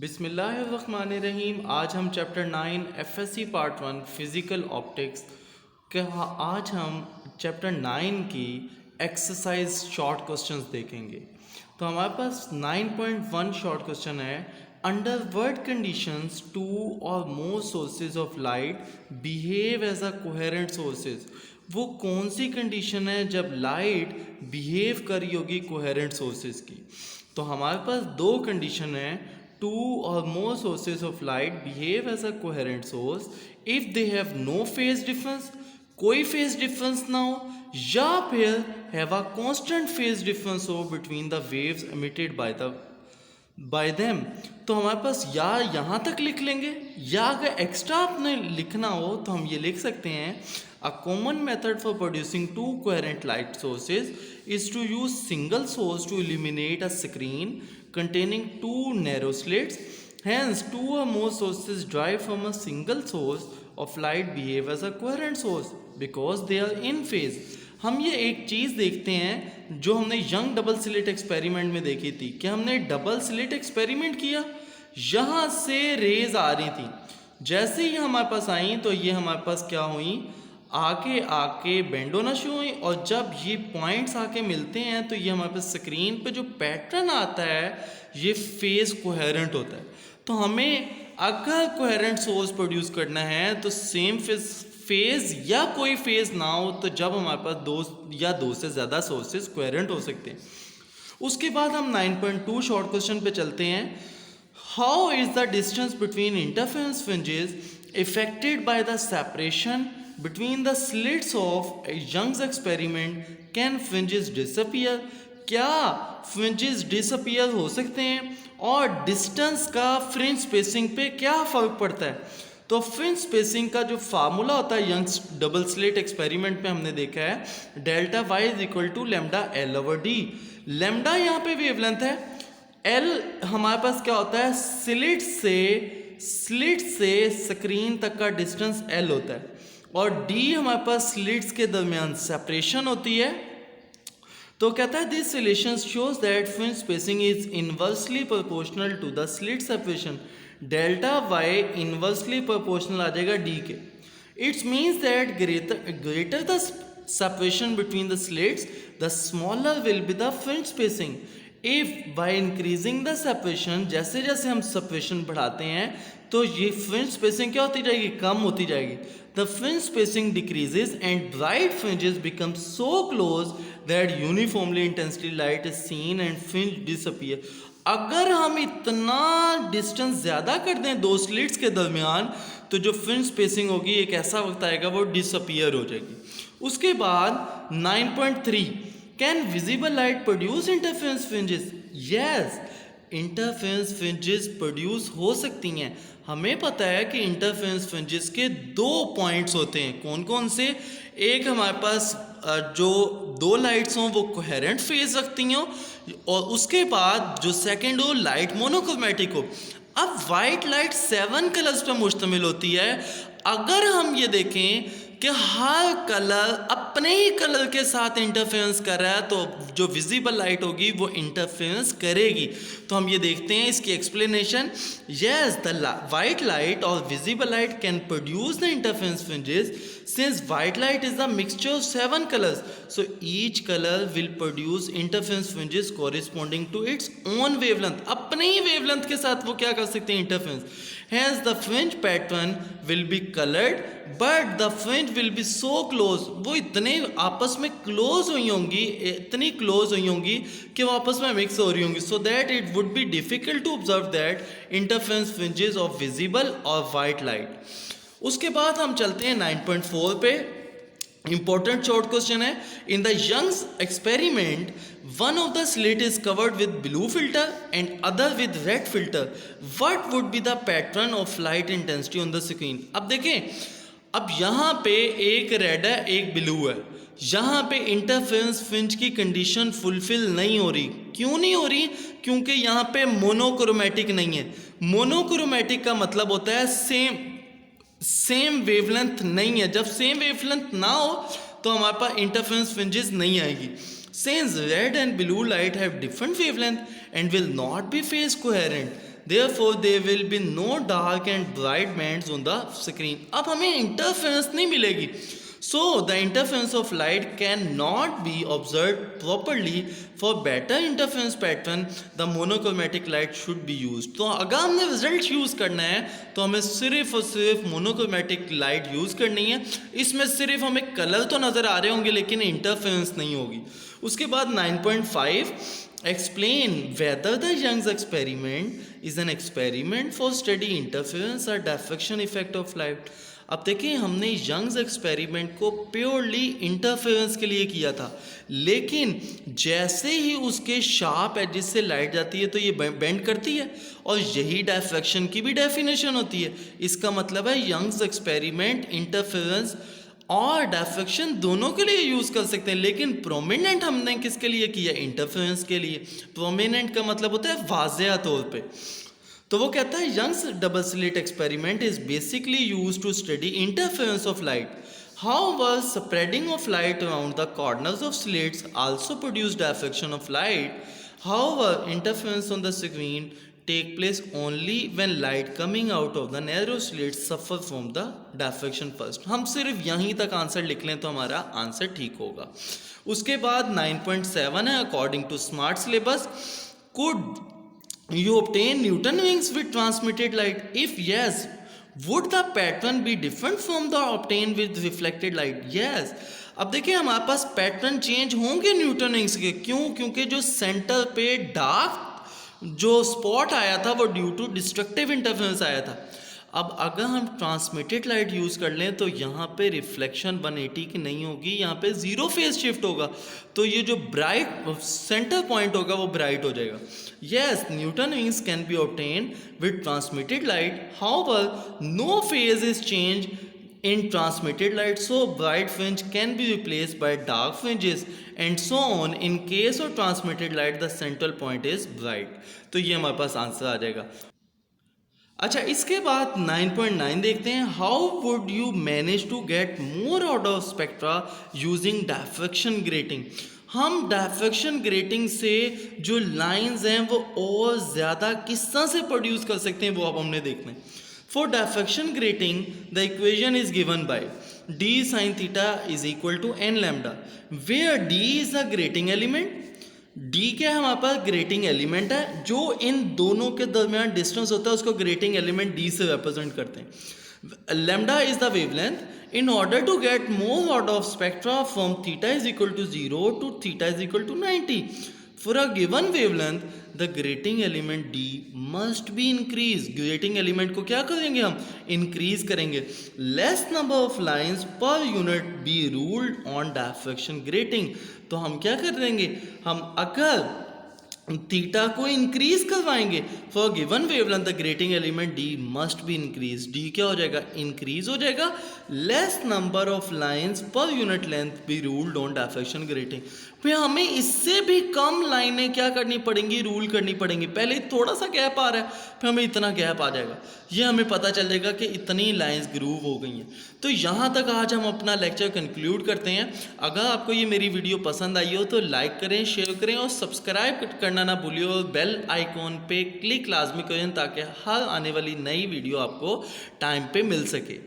बिस्मिल्लाहिर्रहमानिर्रहीम। आज हम chapter 9 FSc part 1 physical optics के आज हम चैप्टर 9 की एक्सरसाइज शॉर्ट क्वेश्चंस देखेंगे। तो हमारे पास 9.1 शॉर्ट क्वेश्चन है, अंडर व्हाट कंडीशंस टू और more sources of light behave as a coherent sources. वो कौन सी कंडीशन है जब लाइट बिहेव करी होगी कोहेरेंट सोर्सेज की। तो हमारे पास दो कंडीशन है, two or more sources of light behave as a coherent source if they have no phase difference, कोई phase difference ना हो, या फिर have a constant phase difference हो between the waves emitted by them। तो हमारे पास या यहाँ तक लिख लेंगे, या अगर एक्स्ट्रा आपने लिखना हो तो हम ये लिख सकते हैं, a common method for producing two coherent light sources is to use single source to illuminate a screen containing two narrow slits. Hence, two or more sources derived from a single source of light behave as a coherent source because they are in phase। हम ये एक चीज़ देखते हैं जो हमने young double slit experiment में देखी थी कि हमने डबल स्लिट एक्सपेरिमेंट किया, यहाँ से रेज आ रही थी, जैसे ही हमारे पास आई तो ये हमारे पास क्या हुई, आके आके बेंड होना शुरू हुई, और जब ये पॉइंट्स आके मिलते हैं तो ये हमारे पास स्क्रीन पे जो पैटर्न आता है ये फेज कोहेरेंट होता है। तो हमें अगर कोहेरेंट सोर्स प्रोड्यूस करना है तो सेम फेज या कोई फेज ना हो, तो जब हमारे पास दो से ज़्यादा सोर्सेज कोहेरेंट हो सकते हैं। उसके बाद हम 9.2 शॉर्ट क्वेश्चन पे चलते हैं। How is the distance between interference fringes affected by the separation between the slits of Young's experiment? Can fringes disappear? क्या फ्रिंजेस डिसअपियर हो सकते हैं, और डिस्टेंस का फ्रिंज स्पेसिंग पे क्या फ़र्क पड़ता है। तो फ्रिंज स्पेसिंग का जो फार्मूला होता है यंग्स डबल स्लिट एक्सपेरिमेंट में हमने देखा है, delta Y is equal to lambda L over D. Lambda यहाँ पे वेवलेंथ है, एल हमारे पास क्या होता है, स्लिट से स्क्रीन तक का डिस्टेंस एल होता है, और D हमारे पास स्लिट्स के दरमियान सेपरेशन होती है। तो कहता है this relation shows that fringe spacing is inversely proportional to the slit separation. Delta Y inversely proportional आ जाएगा D के। It's means that greater the separation between the slits the smaller will be the fringe spacing. If by increasing the separation, जैसे जैसे हम separation बढ़ाते हैं तो ये फ्रिंज स्पेसिंग क्या होती जाएगी, कम होती जाएगी। The fringe spacing decreases and bright fringes become so close that uniformly intensity light is seen and fringe disappear। अगर हम इतना डिस्टेंस ज़्यादा कर दें दो स्लिट्स के दरमियान तो जो फ्रिंज स्पेसिंग होगी एक ऐसा वक्त आएगा वो डिसअपियर हो जाएगी। उसके बाद 9.3 can visible light produce interference fringes. Yes, interference fringes produce हो सकती हैं। हमें पता है कि इंटरफेरेंस फ्रिंजेस के दो पॉइंट्स होते हैं, कौन कौन से, एक हमारे पास जो दो लाइट्स हों वो कोहेरेंट फेज रखती हों, और उसके बाद जो सेकंड हो लाइट मोनोक्रोमेटिक हो। अब वाइट लाइट 7 कलर्स पर मुश्तमिल होती है। अगर हम ये देखें कि हर कलर अपने ही कलर के साथ इंटरफेरेंस कर रहा है तो जो विजिबल लाइट होगी वो इंटरफेरेंस करेगी। तो हम ये देखते हैं इसकी explanation. Yes, the white light और visible light can produce the interference fringes since white light is the mixture of 7 colours, so each colour will produce interference fringes corresponding to its own wavelength. अपने ही wavelength के साथ वो क्या कर सकते हैं, interference. Hence the fringe pattern will be colored but the fringe will be so close, वो इतने आपस में क्लोज हुई होंगी, इतनी क्लोज हुई होंगी कि वो आपस में मिक्स हो रही होंगी, so that it would be difficult to observe that interference fringes of visible or white light। उसके बाद हम चलते हैं 9.4 पे। इंपॉर्टेंट शॉर्ट क्वेश्चन है, in the Young's experiment one of the slit is covered with blue filter and other with red filter, what would be the pattern of light intensity on the screen। अब देखें, अब यहाँ पे एक red है एक blue है, यहाँ पे इंटरफेरेंस फ्रिंज की कंडीशन फुलफिल नहीं हो रही। क्यों नहीं हो रही, क्योंकि यहाँ पे मोनोक्रोमेटिक नहीं है। मोनोक्रोमेटिक का मतलब होता है सेम वेवलेंथ नहीं है। जब सेम वेवलेंथ ना हो तो हमारे पास इंटरफेरेंस फ्रिंजेस नहीं आएगी। Since red and blue light have different wavelength and will not be phase coherent, Therefore there will be no dark and bright bands on the screen. अब हमें इंटरफेरेंस नहीं मिलेगी. So the interference of light cannot be observed properly. For better interference pattern, the monochromatic light should be used. तो अगर हमने result use करना है तो हमें सिर्फ और सिर्फ मोनोक्रोमेटिक लाइट यूज़ करनी है. इसमें सिर्फ हमें कलर तो नज़र आ रहे होंगे लेकिन इंटरफेरेंस नहीं होगी. उसके बाद 9.5 explain whether the Young's experiment is an experiment for study interference or diffraction effect of light. अब देखिए हमने यंग्स एक्सपेरिमेंट को प्योरली इंटरफेरेंस के लिए किया था, लेकिन जैसे ही उसके शार्प एजेस से लाइट जाती है तो ये बेंड करती है और यही डायफ्रैक्शन की भी डेफिनेशन होती है. इसका मतलब है यंग्स एक्सपेरिमेंट इंटरफेरेंस और डायफ्रैक्शन दोनों के लिए यूज़ कर सकते हैं, लेकिन प्रोमिनेंट हमने किसके लिए किया? इंटरफेरेंस के लिए. प्रोमिनेंट का मतलब होता है वाज़ेह तौर पे. तो वो कहता है Young's double slit experiment is basically use to study interference of light. However, spreading of light around the corners of slits also produce diffraction of light. However, interference on the screen take place only when light coming out of the narrow slits suffer from the diffraction first. हम सिर्फ यहीं तक answer लिख लें तो हमारा answer ठीक होगा. उसके बाद 9.7 है according to smart syllabus. Could you obtain Newton rings with transmitted light? If yes, would the pattern be different from the obtained with reflected light? Yes. अब देखिए हमारे पास पैटर्न चेंज होंगे न्यूटन रिंग्स के. क्यों? क्योंकि जो सेंटर पे dark जो स्पॉट आया था वो ड्यू टू डिस्ट्रक्टिव इंटरफेरेंस आया था. अब अगर हम ट्रांसमिटेड लाइट यूज़ कर लें तो यहाँ पे रिफ्लेक्शन 180 की नहीं होगी, यहाँ पे जीरो फेज शिफ्ट होगा, तो ये जो ब्राइट सेंटर पॉइंट होगा वो ब्राइट हो जाएगा. Yes, Newton rings can be obtained with transmitted light. However, no phase is changed in transmitted light, so bright fringe can be replaced by dark fringes and so on. In case of transmitted light, the central point is bright. तो ये हमारे पास answer आ जाएगा. अच्छा, इसके बाद 9.9 देखते हैं. How would you manage to get more out of spectra using diffraction grating. हम डायफ्रैक्शन ग्रेटिंग से जो लाइंस हैं वो और ज़्यादा किस तरह से प्रोड्यूस कर सकते हैं वो अब हमने देखना है. For diffraction grating the equation is given by d sin theta is equal to n lambda, where d is the grating element. d क्या है? हमारे पास ग्रेटिंग एलिमेंट है. जो इन दोनों के दरमियान डिस्टेंस होता है उसको ग्रेटिंग एलिमेंट d से रिप्रेजेंट करते हैं. Lambda is the wavelength. In order to get more out of spectra from theta is equal to 0 to theta is equal to 90, for a given wavelength, the grating element D must be increased. Grating element को क्या करेंगे हम? Increase करेंगे. Less number of lines per unit be ruled on diffraction grating. तो हम क्या करेंगे? हम अगर थीटा को इंक्रीज करवाएंगे for given wavelength the grating element D must be increase. D क्या हो जाएगा? इंक्रीज हो जाएगा. Less number of lines per unit length be ruled on diffraction grating. फिर हमें इससे भी कम लाइनें क्या करनी पड़ेंगी? रूल करनी पड़ेंगी. पहले थोड़ा सा गैप आ रहा है, फिर हमें इतना गैप आ जाएगा. ये हमें पता चल जाएगा कि इतनी लाइंस ग्रूव हो गई हैं. तो यहाँ तक आज हम अपना लेक्चर कंक्लूड करते हैं. अगर आपको ये मेरी वीडियो पसंद आई हो तो लाइक करें, शेयर करें और सब्सक्राइब करना ना भूलिए और बेल आइकॉन पे क्लिक लाजमी करें ताकि हर आने वाली नई वीडियो आपको टाइम पे मिल सके.